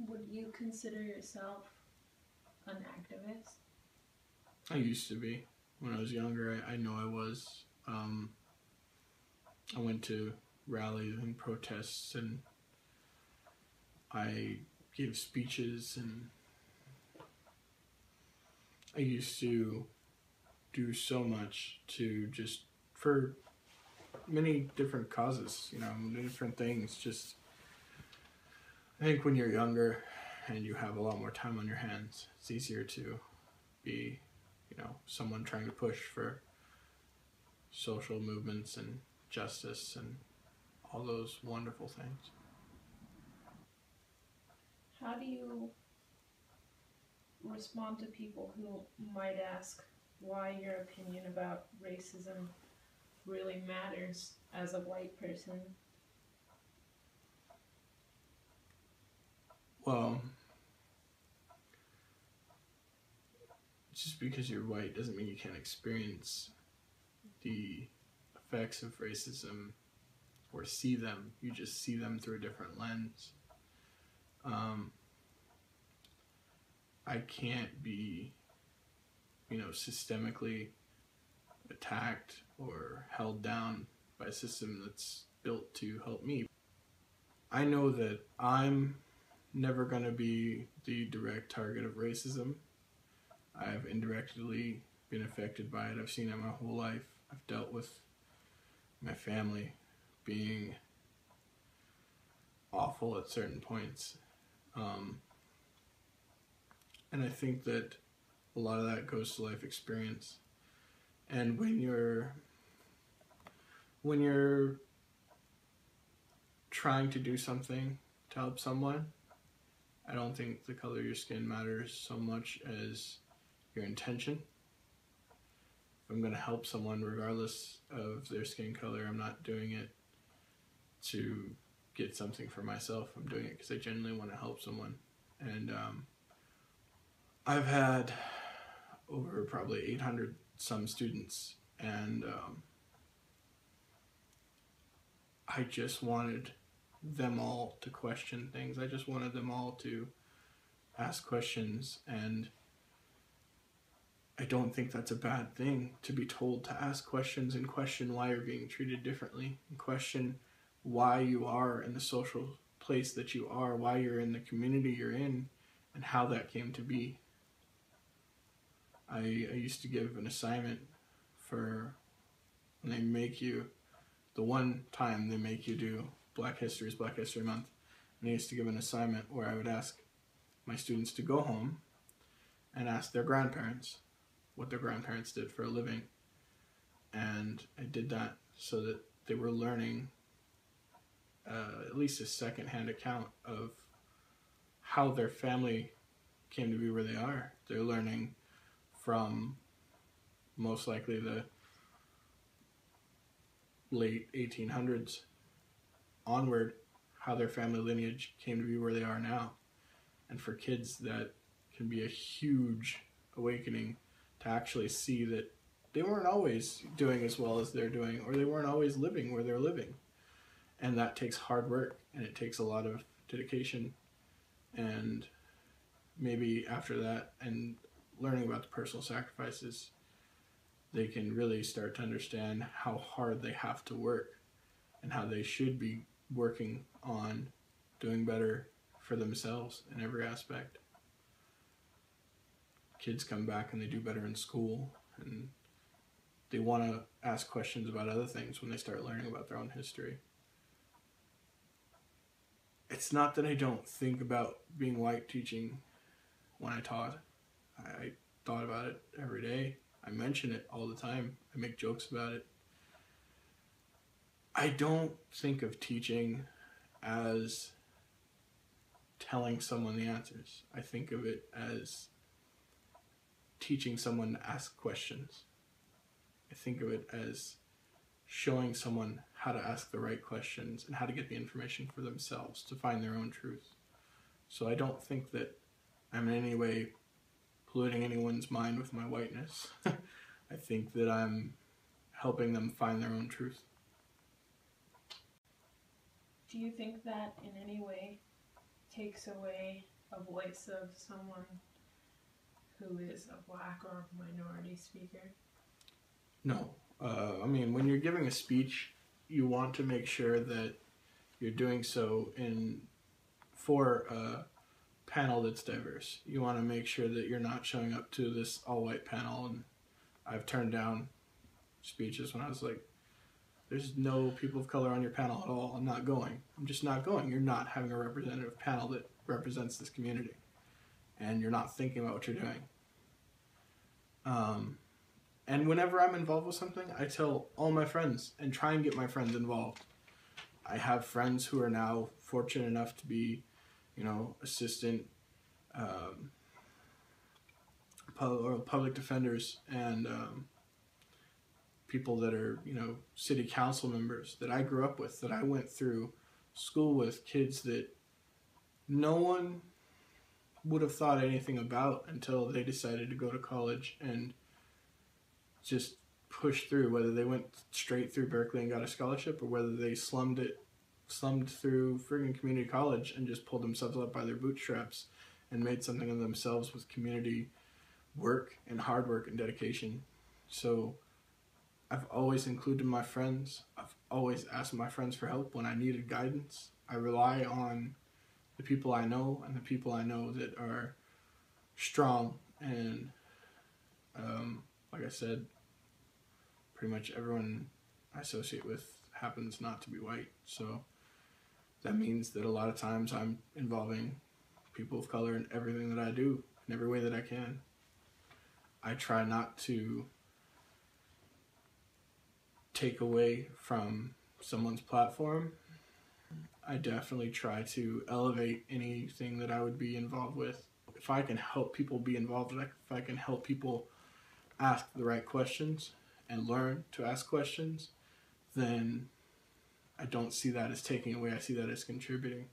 Would you consider yourself an activist? I used to be. When I was younger, I know I was. I went to rallies and protests, and I gave speeches, and I used to do so much to just, for many different causes, different things. Just, I think when you're younger and you have a lot more time on your hands, it's easier to be, someone trying to push for social movements and justice and all those wonderful things. How do you respond to people who might ask why your opinion about racism really matters as a white person? Well, just because you're white doesn't mean you can't experience the effects of racism or see them. You just see them through a different lens. I can't be, systemically attacked or held down by a system that's built to help me. I know that I'm never going to be the direct target of racism. I've indirectly been affected by it. I've seen it my whole life. I've dealt with my family being awful at certain points. And I think that a lot of that goes to life experience. And when you're trying to do something to help someone, I don't think the color of your skin matters so much as your intention. If I'm going to help someone regardless of their skin color, I'm not doing it to get something for myself. I'm doing it because I genuinely want to help someone. And I've had over probably 800 some students, and I just wanted them all to question things. I just wanted them all to ask questions, and I don't think that's a bad thing, to be told to ask questions and question why you're being treated differently, and question why you are in the social place that you are, why you're in the community you're in, and how that came to be. I used to give an assignment for when they make you, the one time they make you do Black History Month, and I used to give an assignment where I would ask my students to go home and ask their grandparents what their grandparents did for a living. And I did that so that they were learning at least a second-hand account of how their family came to be where they are. They're learning from most likely the late 1800s onward how their family lineage came to be where they are now. And for kids, that can be a huge awakening to actually see that they weren't always doing as well as they're doing, or they weren't always living where they're living. And that takes hard work, and it takes a lot of dedication. And maybe after that, and learning about the personal sacrifices, they can really start to understand how hard they have to work and how they should be working on doing better for themselves in every aspect. Kids come back and they do better in school, and they want to ask questions about other things when they start learning about their own history. It's not that I don't think about being white teaching when I taught. I thought about it every day. I mention it all the time. I make jokes about it. I don't think of teaching as telling someone the answers. I think of it as teaching someone to ask questions. I think of it as showing someone how to ask the right questions and how to get the information for themselves to find their own truth. So I don't think that I'm in any way polluting anyone's mind with my whiteness. I think that I'm helping them find their own truth. Do you think that in any way takes away a voice of someone who is a black or minority speaker? No. I mean, when you're giving a speech, you want to make sure that you're doing so for a panel that's diverse. You want to make sure that you're not showing up to this all-white panel. And I've turned down speeches when I was like, there's no people of color on your panel at all. I'm not going. I'm just not going. You're not having a representative panel that represents this community. And you're not thinking about what you're doing. And whenever I'm involved with something, I tell all my friends and try and get my friends involved. I have friends who are now fortunate enough to be, assistant public defenders and people that are, city council members that I grew up with, that I went through school with, kids that no one would have thought anything about until they decided to go to college and just push through, whether they went straight through Berkeley and got a scholarship or whether they slummed through friggin' community college and just pulled themselves up by their bootstraps and made something of themselves with community work and hard work and dedication. So I've always included my friends. I've always asked my friends for help when I needed guidance. I rely on the people I know and the people I know that are strong. And like I said, pretty much everyone I associate with happens not to be white. So that means that a lot of times I'm involving people of color in everything that I do, in every way that I can. I try not to take away from someone's platform. I definitely try to elevate anything that I would be involved with. If I can help people be involved, if I can help people ask the right questions and learn to ask questions, then I don't see that as taking away. I see that as contributing.